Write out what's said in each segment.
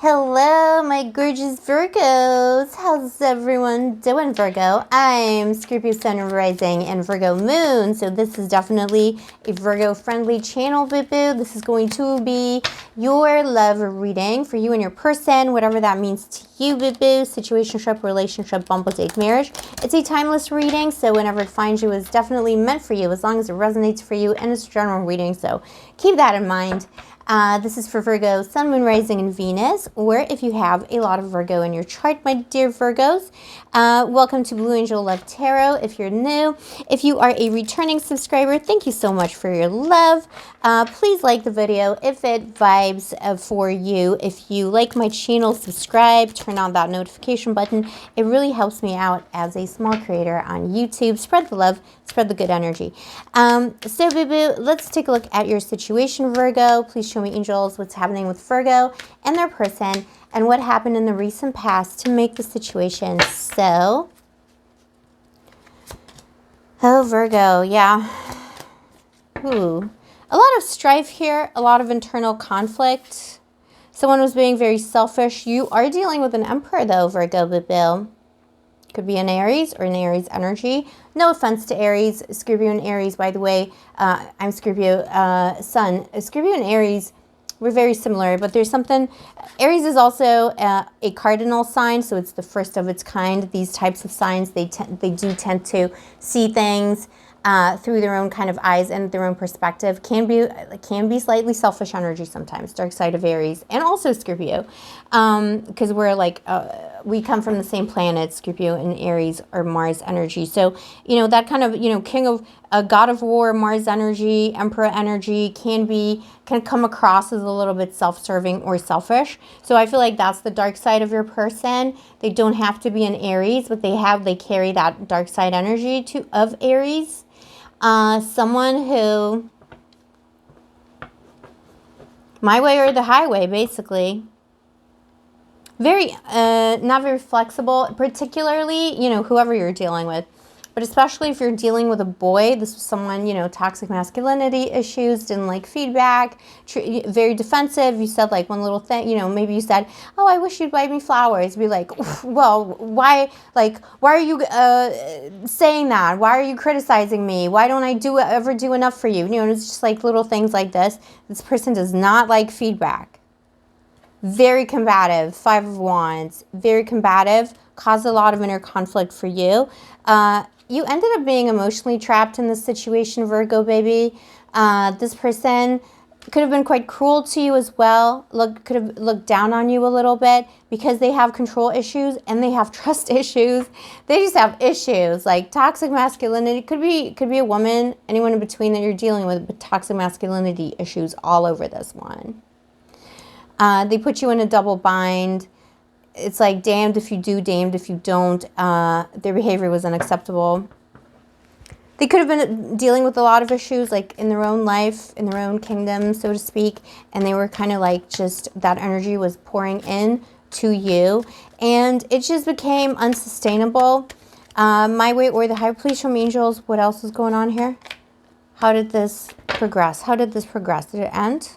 Hello, my gorgeous Virgos. How's everyone doing, Virgo? I'm Scorpio Sun Rising and Virgo Moon, so this is definitely a Virgo-friendly channel, boo-boo. This is going to be your love reading for you and your person, whatever that means to you, boo-boo. Situationship, relationship, bumble, date, marriage. It's a timeless reading, so whenever it finds you, it's definitely meant for you, as long as it resonates for you, and it's a general reading, so keep that in mind. This is for Virgo, Sun, Moon, Rising, and Venus, or if you have a lot of Virgo in your chart, my dear Virgos. Welcome to Blue Angel Love Tarot if you're new. If you are a returning subscriber, thank you so much for your love. Please like the video if it vibes for you. If you like my channel, subscribe, turn on that notification button. It really helps me out as a small creator on YouTube. Spread the love, spread the good energy. So, boo-boo, let's take a look at your situation, Virgo. Please show me, angels, what's happening with Virgo and their person and what happened in the recent past to make the situation so. Oh, Virgo, yeah. Ooh. A lot of strife here, a lot of internal conflict. Someone was being very selfish. You are dealing with an Emperor, though, Virgo, boo-boo. Could be an Aries or an Aries energy. No offense to Aries, Scorpio and Aries, by the way. I'm Scorpio Sun. Scorpio and Aries, we're very similar, but there's something. Aries is also a cardinal sign, so it's the first of its kind. These types of signs, they do tend to see things through their own kind of eyes and their own perspective. Can be slightly selfish energy sometimes. Dark side of Aries and also Scorpio, because we're like we come from the same planet. Scorpio and Aries are Mars energy. So that kind of king of god of war, Mars energy, Emperor energy can come across as a little bit self-serving or selfish. So I feel like that's the dark side of your person. They don't have to be an Aries, but they carry that dark side energy of Aries. Someone who, my way or the highway, basically. Very, not very flexible, particularly, whoever you're dealing with. But especially if you're dealing with a boy, this was someone, toxic masculinity issues, didn't like feedback, very defensive. You said like one little thing, maybe you said, oh, I wish you'd buy me flowers. Be like, well, why are you saying that? Why are you criticizing me? Why don't I ever do enough for you? It's just like little things like this. This person does not like feedback. Very combative, 5 of Wands, very combative, caused a lot of inner conflict for you. You ended up being emotionally trapped in this situation, Virgo, baby. This person could have been quite cruel to you as well. Could have looked down on you a little bit because they have control issues and they have trust issues. They just have issues like toxic masculinity. Could be a woman, anyone in between that you're dealing with, but toxic masculinity issues all over this one. They put you in a double bind. It's like damned if you do, damned if you don't. Their behavior was unacceptable. They could have been dealing with a lot of issues like in their own life, in their own kingdom, so to speak. And they were kind of like just that energy was pouring in to you. And it just became unsustainable. My way or the higher. Please show me, angels, what else is going on here? How did this progress? Did it end?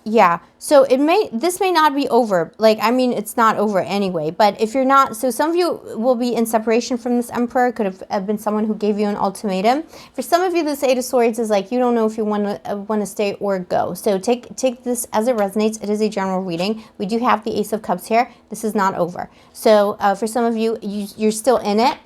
Yeah, so this may not be over. It's not over anyway, but if you're not, so some of you will be in separation from this Emperor. Could have been someone who gave you an ultimatum. For some of you, this 8 of Swords is like, you don't know if you want to stay or go. So take this as it resonates. It is a general reading. We do have the Ace of Cups here. This is not over. So, for some of you, you're still in it,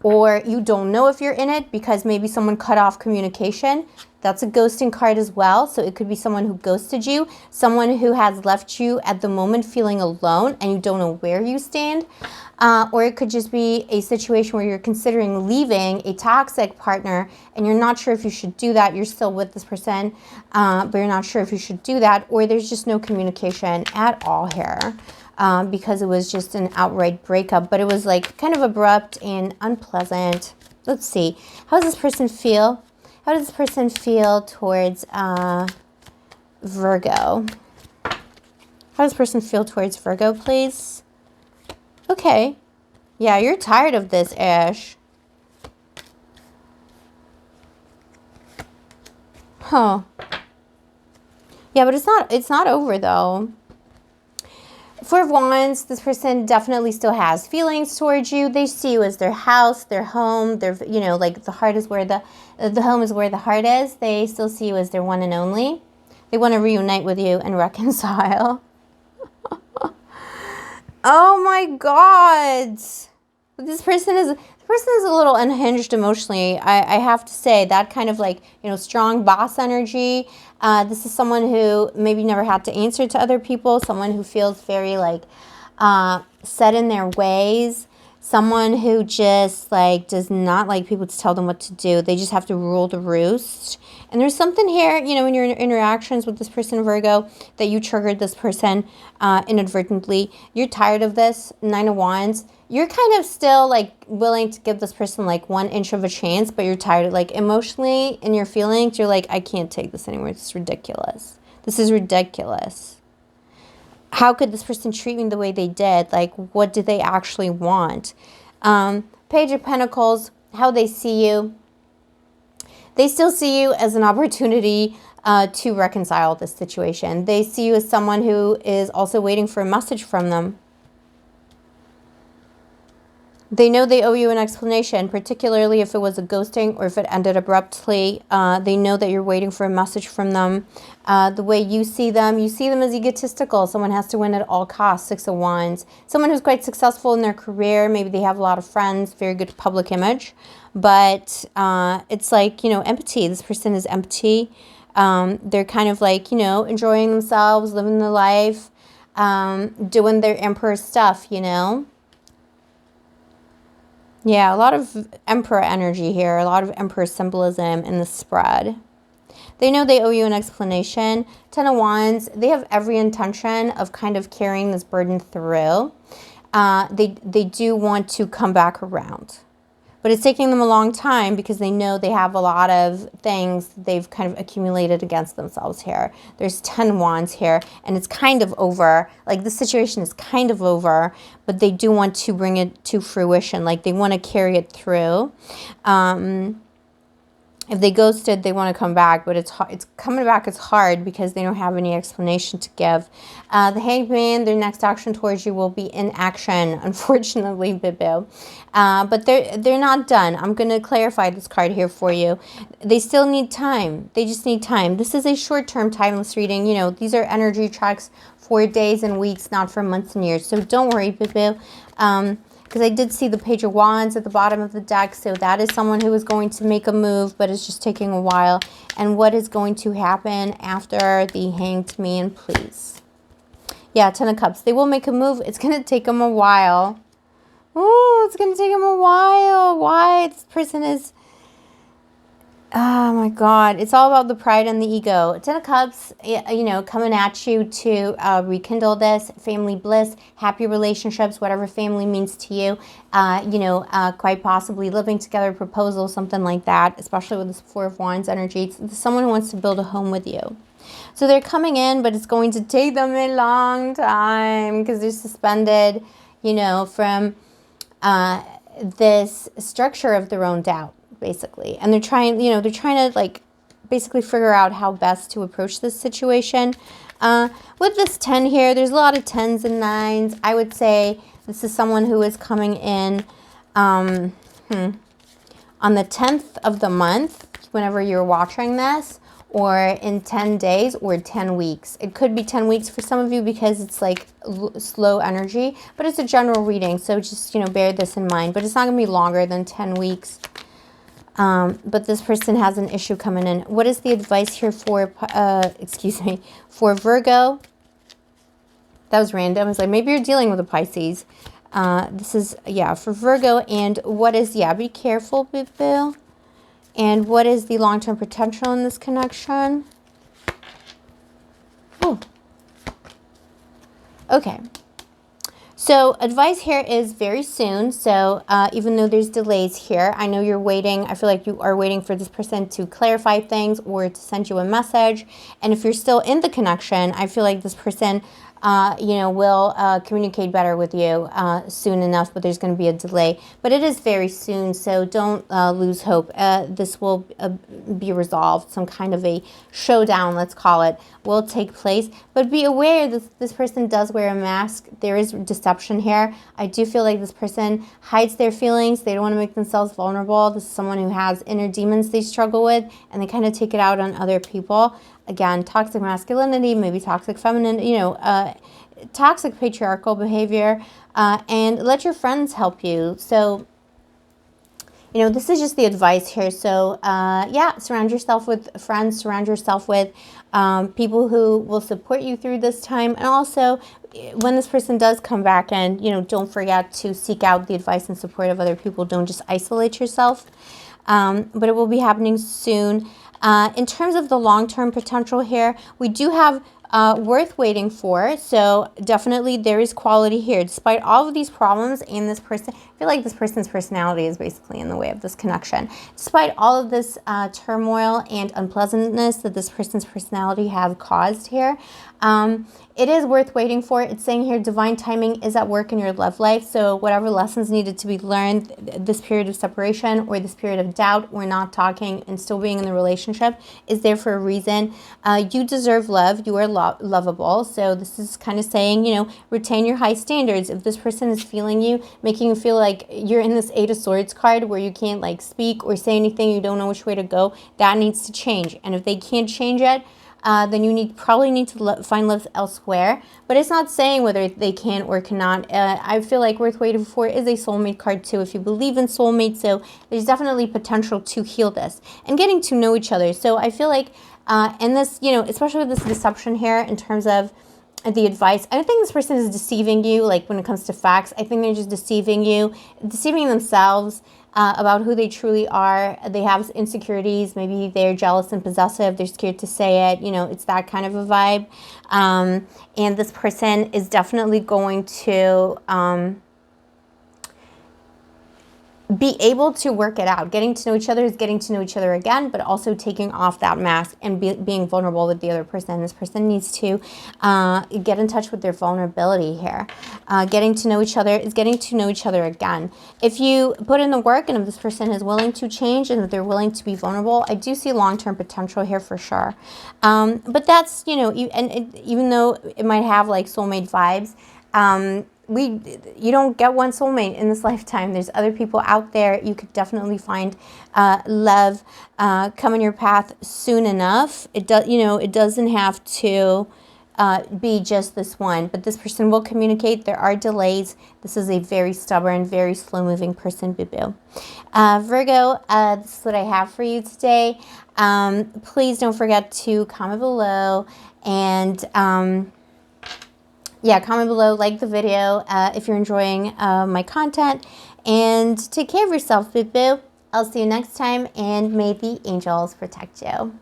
or you don't know if you're in it because maybe someone cut off communication. That's a ghosting card as well. So it could be someone who ghosted you, someone who has left you at the moment feeling alone and you don't know where you stand. Or it could just be a situation where you're considering leaving a toxic partner and you're not sure if you should do that. You're still with this person, but you're not sure if you should do that. Or there's just no communication at all here. Because it was just an outright breakup, but it was like kind of abrupt and unpleasant. Let's see. How does this person feel? How does this person feel towards Virgo? How does this person feel towards Virgo, please? Okay. Yeah, you're tired of this, Ash. Huh. Yeah, but it's not over though. Four of Wands, this person definitely still has feelings towards you. They see you as their house, their home, their, you know, like the heart is where the home is where the heart is. They still see you as their one and only. They want to reunite with you and reconcile. Oh my God. This person is a little unhinged emotionally. I have to say that kind of like, you know, strong boss energy. This is someone who maybe never had to answer to other people. Someone who feels very like set in their ways. Someone who just like does not like people to tell them what to do. They just have to rule the roost. And there's something here, you know, in your interactions with this person, Virgo, that you triggered this person inadvertently. You're tired of this, 9 of Wands. You're kind of still like willing to give this person like 1 inch of a chance, but you're tired. Like emotionally in your feelings, you're like, I can't take this anymore. It's ridiculous. This is ridiculous. How could this person treat me the way they did? Like, what do they actually want? Page of Pentacles, how they see you. They still see you as an opportunity to reconcile this situation. They see you as someone who is also waiting for a message from them. They know they owe you an explanation, particularly if it was a ghosting or if it ended abruptly. They know that you're waiting for a message from them. The way you see them as egotistical. Someone has to win at all costs, 6 of Wands. Someone who's quite successful in their career. Maybe they have a lot of friends, very good public image. But it's like, you know, empty. This person is empty. They're kind of like, you know, enjoying themselves, living their life, doing their emperor stuff, you know. Yeah, a lot of Emperor energy here, a lot of Emperor symbolism in the spread. They know they owe you an explanation. 10 of Wands, they have every intention of kind of carrying this burden through. They do want to come back around. But it's taking them a long time because they know they have a lot of things they've kind of accumulated against themselves here. There's 10 Wands here, and it's kind of over. Like, the situation is kind of over, but they do want to bring it to fruition. Like, they want to carry it through. If they ghosted, they want to come back, but it's coming back is hard because they don't have any explanation to give. The Hangman, their next action towards you will be inaction, unfortunately, Bibu. But they're not done. I'm going to clarify this card here for you. They still need time. They just need time. This is a short-term timeless reading. You know, these are energy tracks for days and weeks, not for months and years. So don't worry, Bibu. Because I did see the Page of Wands at the bottom of the deck. So that is someone who is going to make a move, but it's just taking a while. And what is going to happen after the Hanged Man, please? Yeah, 10 of Cups. They will make a move. It's going to take them a while. Oh, it's going to take them a while. Why? This person is... Oh my God. It's all about the pride and the ego. 10 of Cups, you know, coming at you to rekindle this. Family bliss, happy relationships, whatever family means to you. You know, quite possibly living together, proposal, something like that, especially with this 4 of Wands energy. It's someone who wants to build a home with you. So they're coming in, but it's going to take them a long time because they're suspended, you know, from this structure of their own doubt, basically. And they're trying, you know, to like basically figure out how best to approach this situation. With this 10 here, there's a lot of 10s and 9s. I would say this is someone who is coming in on the 10th of the month, whenever you're watching this, or in 10 days or 10 weeks. It could be 10 weeks for some of you because it's like slow energy, but it's a general reading. So just, you know, bear this in mind, but it's not gonna be longer than 10 weeks. But this person has an issue coming in. What is the advice here for, for Virgo? That was random. It's like, maybe you're dealing with a Pisces. This is, yeah, for Virgo. And what is, yeah, be careful, Bill. And what is the long-term potential in this connection? Oh. Okay. So advice here is very soon. So even though there's delays here, I know you're waiting. I feel like you are waiting for this person to clarify things or to send you a message. And if you're still in the connection, I feel like this person you know, will communicate better with you soon enough, but there's going to be a delay. But it is very soon, so don't lose hope. This will be resolved. Some kind of a showdown, let's call it, will take place. But be aware that this person does wear a mask. There is deception here. I do feel like this person hides their feelings. They don't want to make themselves vulnerable. This is someone who has inner demons they struggle with, and they kind of take it out on other people. Again, toxic masculinity, maybe toxic feminine, you know, toxic patriarchal behavior, and let your friends help you. So, you know, this is just the advice here. So, yeah, surround yourself with friends, surround yourself with people who will support you through this time. And also, when this person does come back in, you know, don't forget to seek out the advice and support of other people. Don't just isolate yourself. But it will be happening soon. In terms of the long-term potential here, we do have worth waiting for. So definitely there is quality here. Despite all of these problems and this person, I feel like this person's personality is basically in the way of this connection. Despite all of this turmoil and unpleasantness that this person's personality have caused here, it is worth waiting for. It's saying here divine timing is at work in your love life. So whatever lessons needed to be learned, this period of separation or this period of doubt or not talking and still being in the relationship is there for a reason. You deserve love. You are lovable. So this is kind of saying, you know, retain your high standards. If this person is feeling you, making you feel like you're in this 8 of Swords card where you can't like speak or say anything, you don't know which way to go, that needs to change. And if they can't change it, then you probably need to find love elsewhere. But it's not saying whether they can or cannot. I feel like worth waiting for is a soulmate card too, if you believe in soulmates. So there's definitely potential to heal this and getting to know each other. So I feel like, and this, you know, especially with this deception here in terms of the advice, I don't think this person is deceiving you, like when it comes to facts. I think they're just deceiving you, deceiving themselves about who they truly are. They have insecurities. Maybe they're jealous and possessive. They're scared to say it. You know, it's that kind of a vibe. And this person is definitely going to be able to work it out. Getting to know each other is getting to know each other again, but also taking off that mask and being vulnerable with the other person. This person needs to get in touch with their vulnerability here. Getting to know each other is getting to know each other again. If you put in the work and if this person is willing to change and if they're willing to be vulnerable, I do see long-term potential here for sure. But that's, you know, even though it might have like soulmate vibes, you don't get one soulmate in this lifetime. There's other people out there. You could definitely find love come in your path soon enough. It does, you know, it doesn't have to be just this one, but this person will communicate. There are delays. This is a very stubborn, very slow-moving person, boo-boo. Virgo, this is what I have for you today. Please don't forget to comment below and yeah, comment below, like the video if you're enjoying my content, and take care of yourself, boo-boo. I'll see you next time, and may the angels protect you.